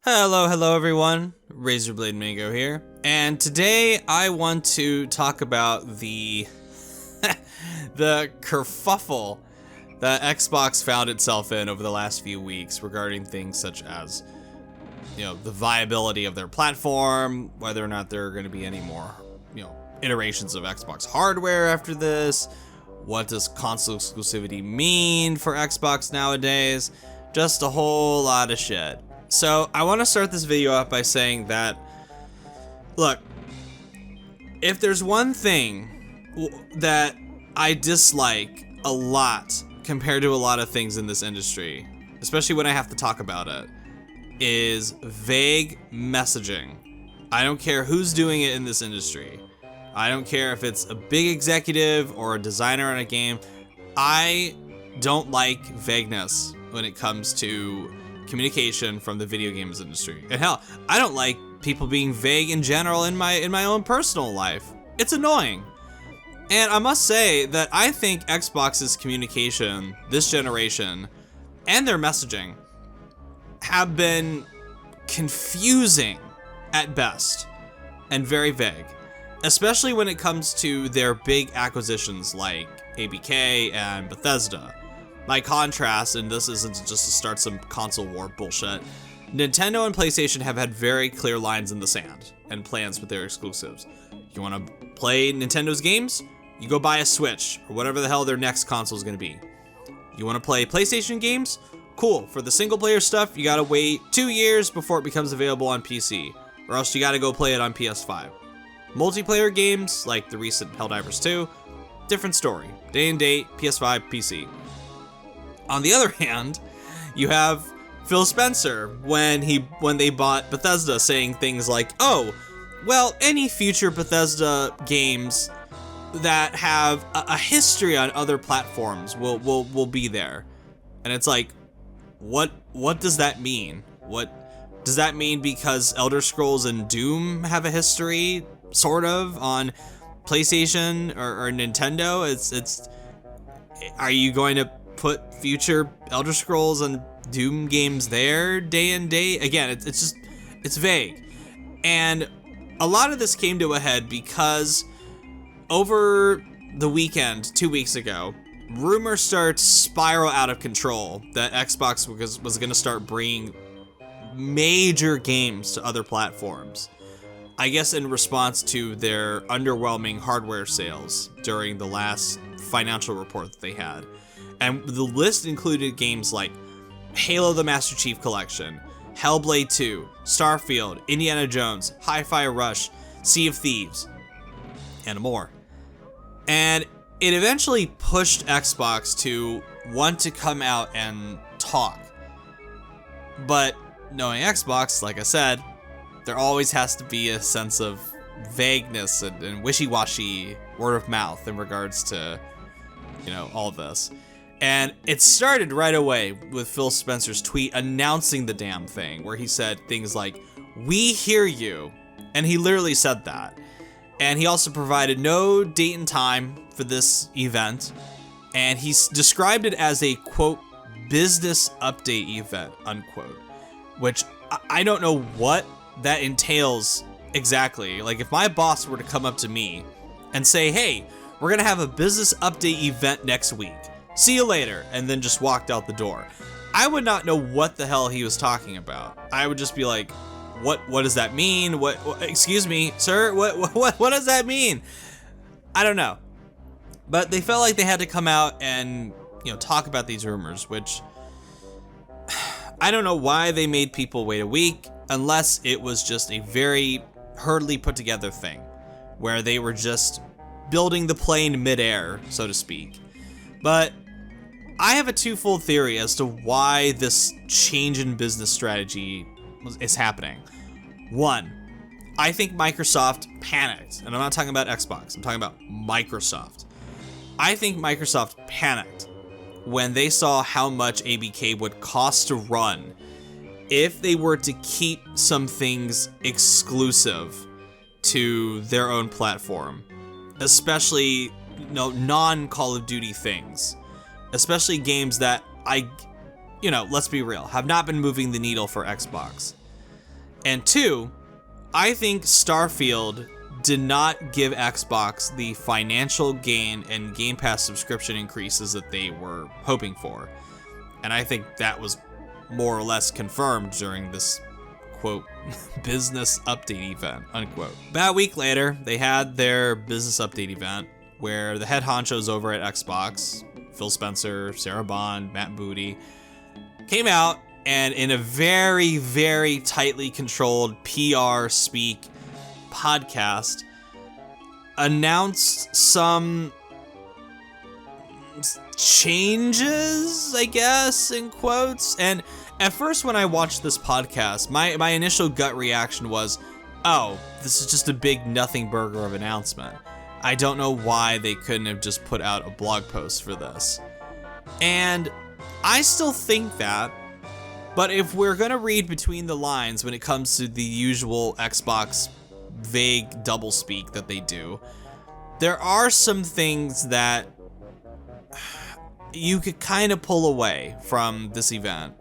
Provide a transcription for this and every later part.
Hello everyone, Razorblade Mango here, and today I want to talk about the the kerfuffle that Xbox found itself in over the last few weeks regarding things such as, the viability of their platform, whether or not there are going to be any more, iterations of Xbox hardware after this, what does console exclusivity mean for Xbox nowadays, just a whole lot of shit. So I want to start this video off by saying that, look, if there's one thing that I dislike a lot compared to a lot of things in this industry, especially when I have to talk about it, is vague messaging. I don't care who's doing it in this industry. I don't care if it's a big executive or a designer on a game. I don't like vagueness when it comes to communication from the video games industry. And hell, I don't like people being vague in general in my own personal life. It's annoying. And I must say that I think Xbox's communication this generation and their messaging have been confusing at best and very vague, especially when it comes to their big acquisitions like ABK and Bethesda. By contrast, and this isn't just to start some console war bullshit, Nintendo and PlayStation have had very clear lines in the sand and plans with their exclusives. You want to play Nintendo's games? You go buy a Switch or whatever the hell their next console is going to be. You want to play PlayStation games? Cool. For the single player stuff, you got to wait 2 years before it becomes available on PC, or else you got to go play it on PS5. Multiplayer games, like the recent Helldivers 2, different story. Day and date, PS5, PC. On the other hand, you have Phil Spencer when they bought Bethesda saying things like, "Oh, well, any future Bethesda games that have a history on other platforms will be there." And it's like, what does that mean? What does that mean? Because Elder Scrolls and Doom have a history, sort of, on PlayStation or Nintendo? It's are you going to put future Elder Scrolls and Doom games there day and day? Again, it's vague. And a lot of this came to a head because over the weekend, 2 weeks ago, rumors started to spiral out of control that Xbox was going to start bringing major games to other platforms. I guess in response to their underwhelming hardware sales during the last financial report that they had. And the list included games like Halo the Master Chief Collection, Hellblade 2, Starfield, Indiana Jones, Hi-Fi Rush, Sea of Thieves, and more. And it eventually pushed Xbox to want to come out and talk. But knowing Xbox, like I said, there always has to be a sense of vagueness and wishy-washy word of mouth in regards to, all this. And it started right away with Phil Spencer's tweet announcing the damn thing, where he said things like, "We hear you." And he literally said that. And he also provided no date and time for this event. And he described it as a, quote, business update event, unquote. Which I don't know what that entails exactly. Like, if my boss were to come up to me and say, "Hey, we're going to have a business update event next week. See you later," and then just walked out the door, I would not know what the hell he was talking about. I would just be like, what does that mean? What excuse me, sir? What does that mean? I don't know. But they felt like they had to come out and, talk about these rumors, which I don't know why they made people wait a week, unless it was just a very hurriedly put together thing where they were just building the plane midair, so to speak. But I have a twofold theory as to why this change in business strategy is happening. One, I think Microsoft panicked, and I'm not talking about Xbox, I'm talking about Microsoft. I think Microsoft panicked when they saw how much ABK would cost to run if they were to keep some things exclusive to their own platform, especially non-Call of Duty things, especially games that let's be real, have not been moving the needle for Xbox. And 2, I think Starfield did not give Xbox the financial gain and Game Pass subscription increases that they were hoping for. And I think that was more or less confirmed during this, quote, business update event, unquote. About a week later, they had their business update event where the head honchos over at Xbox, Phil Spencer, Sarah Bond, Matt Booty, came out and in a very, very tightly controlled PR speak podcast announced some changes, I guess, in quotes. And at first when I watched this podcast, my initial gut reaction was, oh, this is just a big nothing burger of announcement. I don't know why they couldn't have just put out a blog post for this. And I still think that, but if we're gonna read between the lines when it comes to the usual Xbox vague doublespeak that they do, there are some things that you could kind of pull away from this event.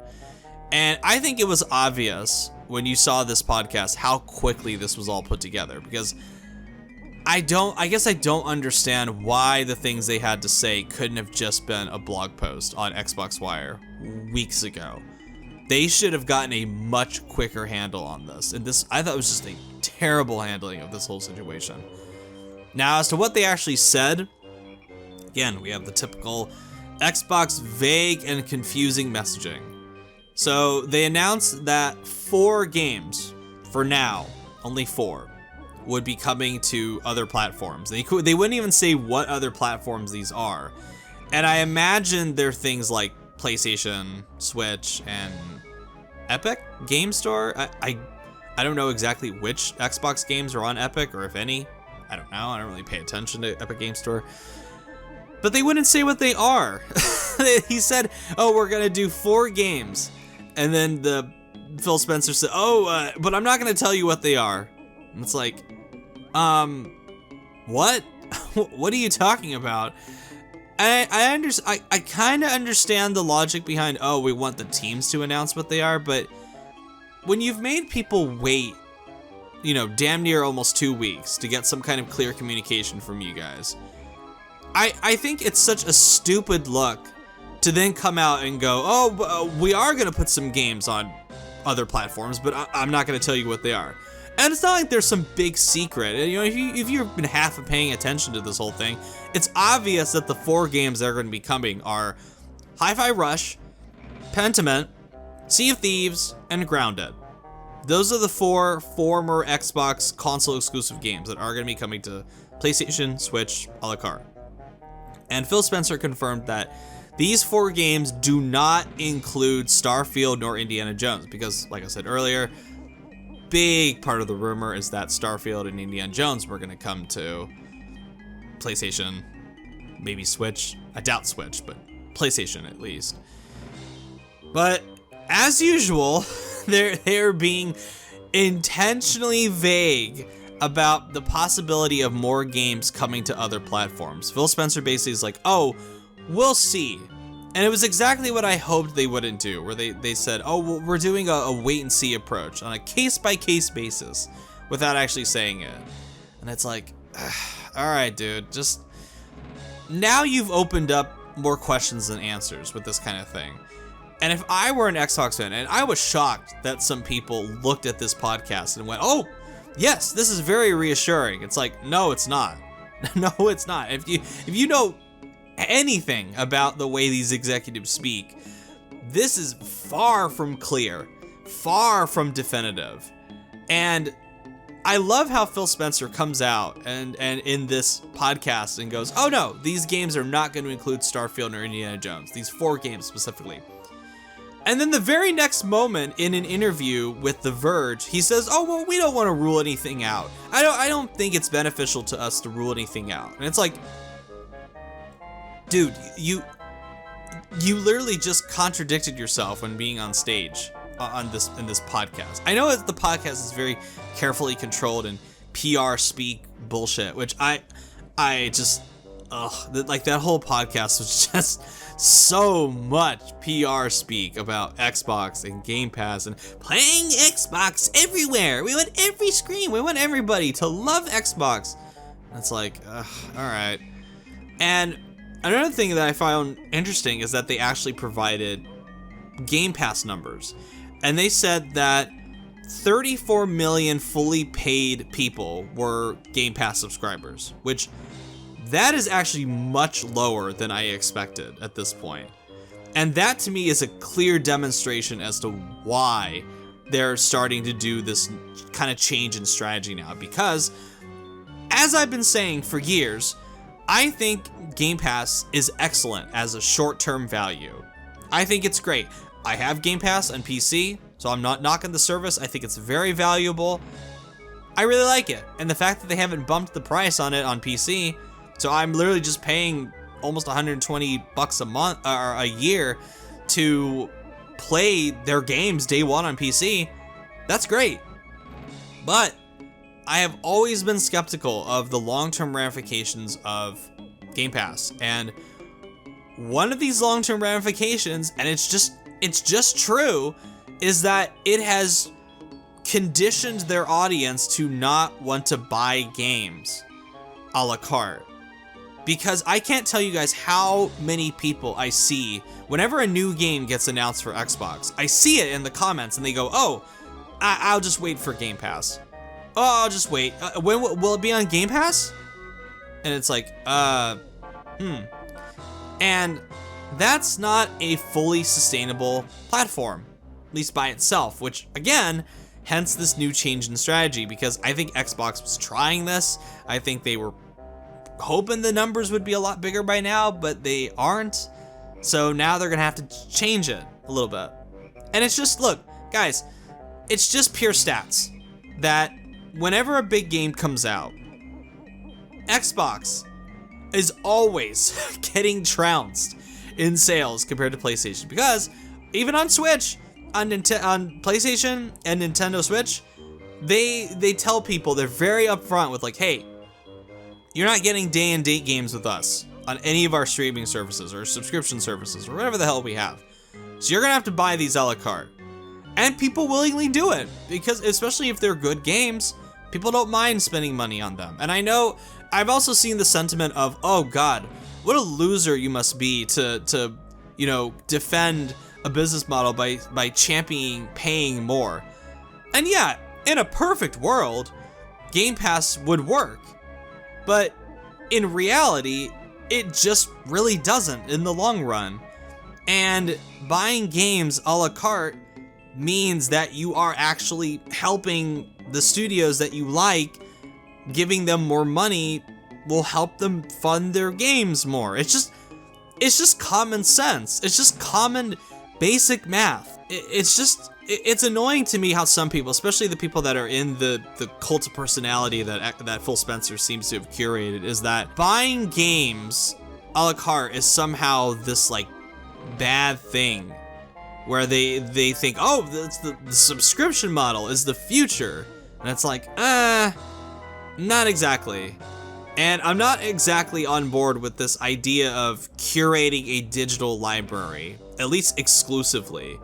And I think it was obvious when you saw this podcast how quickly this was all put together, because I guess I don't understand why the things they had to say couldn't have just been a blog post on Xbox Wire weeks ago. They should have gotten a much quicker handle on this. And this, I thought, was just a terrible handling of this whole situation. Now, as to what they actually said, again, we have the typical Xbox vague and confusing messaging. So they announced that 4 games, for now, only 4, would be coming to other platforms. They wouldn't even say what other platforms these are. And I imagine they're things like PlayStation, Switch, and Epic Game Store. I don't know exactly which Xbox games are on Epic, or if any. I don't know. I don't really pay attention to Epic Game Store. But they wouldn't say what they are. He said, oh, we're going to do 4 games. And then Phil Spencer said, but I'm not going to tell you what they are. And it's like, what? What are you talking about? I kind of understand the logic behind, oh, we want the teams to announce what they are, but when you've made people wait, damn near almost 2 weeks to get some kind of clear communication from you guys, I think it's such a stupid look to then come out and go, oh, we are going to put some games on other platforms, but I'm not going to tell you what they are. And it's not like there's some big secret. If you've been half paying attention to this whole thing, it's obvious that the 4 games that are going to be coming are Hi-Fi Rush, Pentiment, Sea of Thieves, and Grounded. Those are the 4 former Xbox console exclusive games that are going to be coming to PlayStation, Switch, a la carte. And Phil Spencer confirmed that these 4 games do not include Starfield nor Indiana Jones, because, like I said earlier, big part of the rumor is that Starfield and Indiana Jones were going to come to PlayStation, maybe Switch. I doubt Switch, but PlayStation at least. But as usual, they're being intentionally vague about the possibility of more games coming to other platforms. Phil Spencer basically is like, oh, we'll see. And it was exactly what I hoped they wouldn't do, where they said, oh, well, we're doing a wait-and-see approach on a case-by-case basis without actually saying it. And it's like, all right, dude, just... Now you've opened up more questions than answers with this kind of thing. And if I were an Xbox fan, and I was shocked that some people looked at this podcast and went, oh, yes, this is very reassuring. It's like, no, it's not. No, it's not. If you know anything about the way these executives speak, this is far from clear, far from definitive. And I love how Phil Spencer comes out and in this podcast and goes, oh no, these games are not going to include Starfield or Indiana Jones, these 4 games specifically. And then the very next moment in an interview with The Verge, he says, oh, well, we don't want to rule anything out. I don't think it's beneficial to us to rule anything out. And it's like, dude, you literally just contradicted yourself when being on stage in this podcast. I know that the podcast is very carefully controlled and PR speak bullshit, which I like that whole podcast was just so much PR speak about Xbox and Game Pass and playing Xbox everywhere. We want every screen. We want everybody to love Xbox. It's like, all right. And another thing that I found interesting is that they actually provided Game Pass numbers. And they said that 34 million fully paid people were Game Pass subscribers, which that is actually much lower than I expected at this point. And that to me is a clear demonstration as to why they're starting to do this kind of change in strategy now. Because, as I've been saying for years, I think Game Pass is excellent as a short-term value. I think it's great. I have Game Pass on PC, so I'm not knocking the service. I think it's very valuable. I really like it. And the fact that they haven't bumped the price on it on PC, so I'm literally just paying almost $120 a month or a year to play their games day one on PC. That's great. But I have always been skeptical of the long-term ramifications of Game Pass. And one of these long-term ramifications, and it's just true, is that it has conditioned their audience to not want to buy games a la carte. Because I can't tell you guys how many people I see whenever a new game gets announced for Xbox. I see it in the comments and they go, oh, I'll just wait for Game Pass. Oh, I'll just wait. When will it be on Game Pass? And it's like, And that's not a fully sustainable platform, at least by itself, which again, hence this new change in strategy, because I think Xbox was trying this. I think they were hoping the numbers would be a lot bigger by now, but they aren't. So now they're gonna have to change it a little bit. And it's just, look, guys, it's just pure stats that whenever a big game comes out, Xbox is always getting trounced in sales compared to PlayStation, because even on Switch, on PlayStation and Nintendo Switch, they tell people, they're very upfront with like, hey, you're not getting day and date games with us on any of our streaming services or subscription services or whatever the hell we have. So you're gonna have to buy these a la carte. And people willingly do it, because especially if they're good games, people don't mind spending money on them. And I know, I've also seen the sentiment of, oh God, what a loser you must be to you know, defend a business model by championing paying more. And yeah, in a perfect world, Game Pass would work. But in reality, it just really doesn't in the long run. And buying games a la carte means that you are actually helping the studios that you like. Giving them more money will help them fund their games more. It's just common sense. It's just common basic math. It's annoying to me how some people, especially the people that are in the cult of personality that Phil Spencer seems to have curated, is that buying games a la carte is somehow this like bad thing, where they think, oh, that's the subscription model is the future, and it's like, not exactly. And I'm not exactly on board with this idea of curating a digital library, at least exclusively.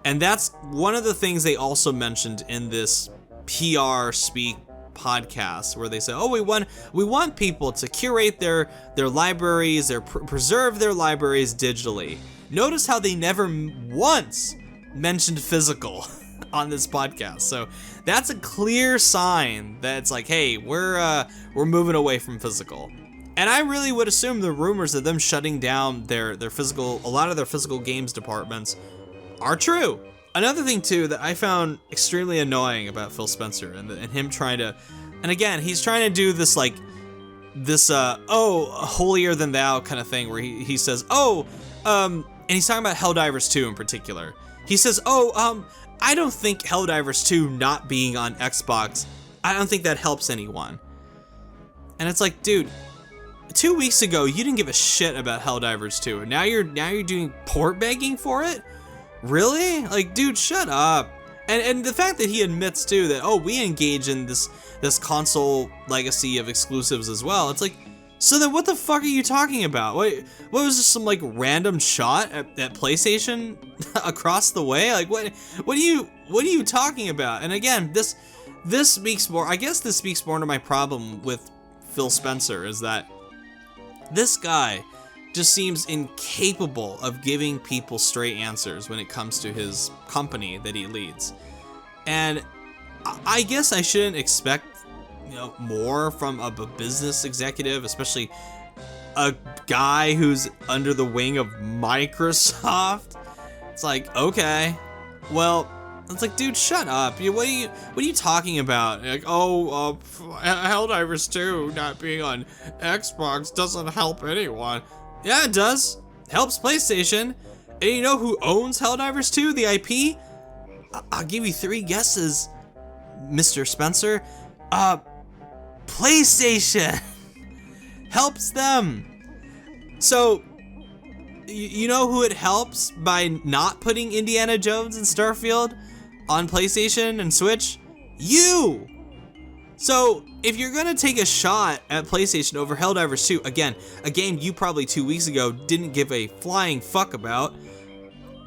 And that's one of the things they also mentioned in this PR Speak podcast, where they say, oh, we want people to curate their libraries, preserve their libraries digitally. Notice how they never once mentioned physical on this podcast. So that's a clear sign that it's like, hey, we're moving away from physical. And I really would assume the rumors of them shutting down a lot of their physical games departments are true. Another thing too that I found extremely annoying about Phil Spencer and him trying to, and again, he's trying to do this like, this holier than thou kind of thing, where he says, and he's talking about Helldivers 2 in particular. He says, I don't think Helldivers 2 not being on Xbox, I don't think that helps anyone. And it's like, dude, 2 weeks ago you didn't give a shit about Helldivers 2, and now you're doing port begging for it? Really? Like, dude, shut up. And the fact that he admits too that, oh, we engage in this console legacy of exclusives as well. It's like, So then what the fuck are you talking about? What was this, some like random shot at PlayStation across the way? Like what are you talking about? And again, this speaks more, I guess this speaks more to my problem with Phil Spencer, is that this guy just seems incapable of giving people straight answers when it comes to his company that he leads. And I guess I shouldn't expect, you know, more from a business executive, especially a guy who's under the wing of Microsoft. It's like, okay, well, it's like, dude, shut up. What are you talking about? Like, oh, Helldivers 2 not being on Xbox doesn't help anyone. Yeah, it does. Helps PlayStation. And you know who owns Helldivers 2, the IP? I'll give you 3 guesses, Mr. Spencer. PlayStation helps them. So, you know who it helps by not putting Indiana Jones and Starfield on PlayStation and Switch? You! So, if you're gonna take a shot at PlayStation over Helldivers 2, again, a game you probably 2 weeks ago didn't give a flying fuck about,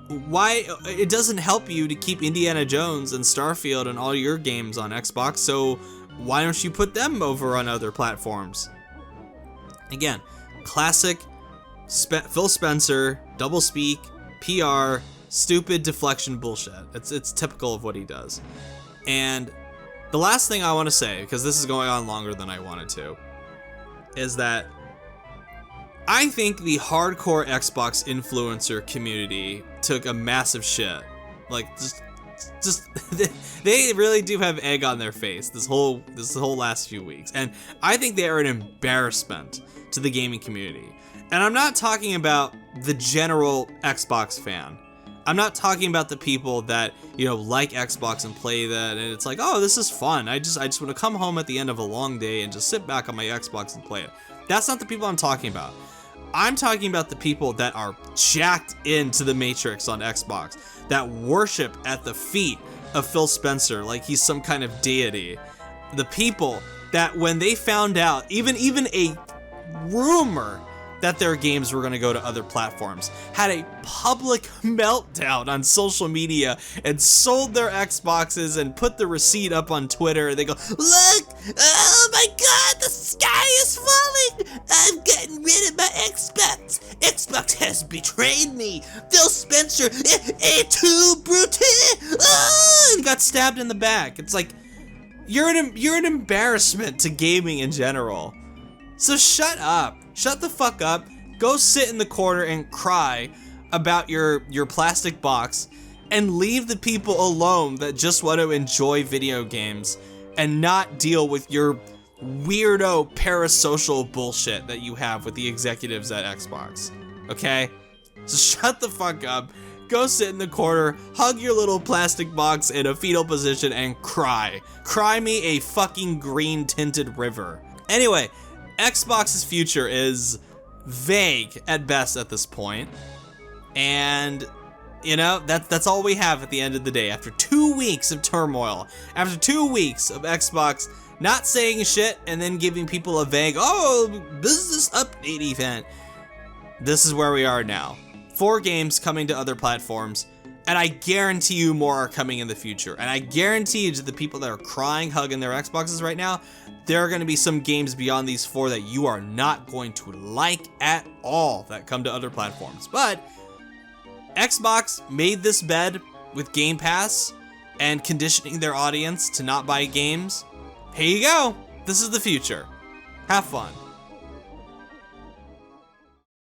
why, it doesn't help you to keep Indiana Jones and Starfield and all your games on Xbox, so why don't you put them over on other platforms? Again, classic Phil Spencer, doublespeak, PR, stupid deflection bullshit. It's typical of what he does. And the last thing I want to say, because this is going on longer than I wanted to, is that I think the hardcore Xbox influencer community took a massive shit. Like, just they really do have egg on their face this whole last few weeks, and I think they are an embarrassment to the gaming community. And I'm not talking about the general Xbox fan. I'm not talking about the people that, you know, like Xbox and play that, and it's like, oh, this is fun. I just want to come home at the end of a long day and just sit back on my Xbox and play it. That's not the people I'm talking about. I'm talking about the people that are jacked into the Matrix on Xbox, that worship at the feet of Phil Spencer like he's some kind of deity. The people that when they found out, even a rumor that their games were going to go to other platforms, had a public meltdown on social media and sold their Xboxes and put the receipt up on Twitter. They go, look, oh my god, the sky is falling. I'm getting rid of my Xbox. Xbox has betrayed me. Phil Spencer, et tu, Brute, and got stabbed in the back. It's like, you're an embarrassment to gaming in general. So shut up. Shut the fuck up, go sit in the corner and cry about your plastic box, and leave the people alone that just want to enjoy video games and not deal with your weirdo parasocial bullshit that you have with the executives at Xbox, okay? So shut the fuck up, go sit in the corner, hug your little plastic box in a fetal position and cry. Cry me a fucking green tinted river. Anyway, Xbox's future is vague at best at this point, and you know, that's all we have at the end of the day. After 2 weeks of turmoil, after 2 weeks of Xbox not saying shit and then giving people a vague, oh, business update event, this is where we are now. 4 games coming to other platforms, and I guarantee you more are coming in the future. And I guarantee you to the people that are crying, hugging their Xboxes right now, there are going to be some games beyond these 4 that you are not going to like at all that come to other platforms. But Xbox made this bed with Game Pass and conditioning their audience to not buy games. Here you go. This is the future. Have fun.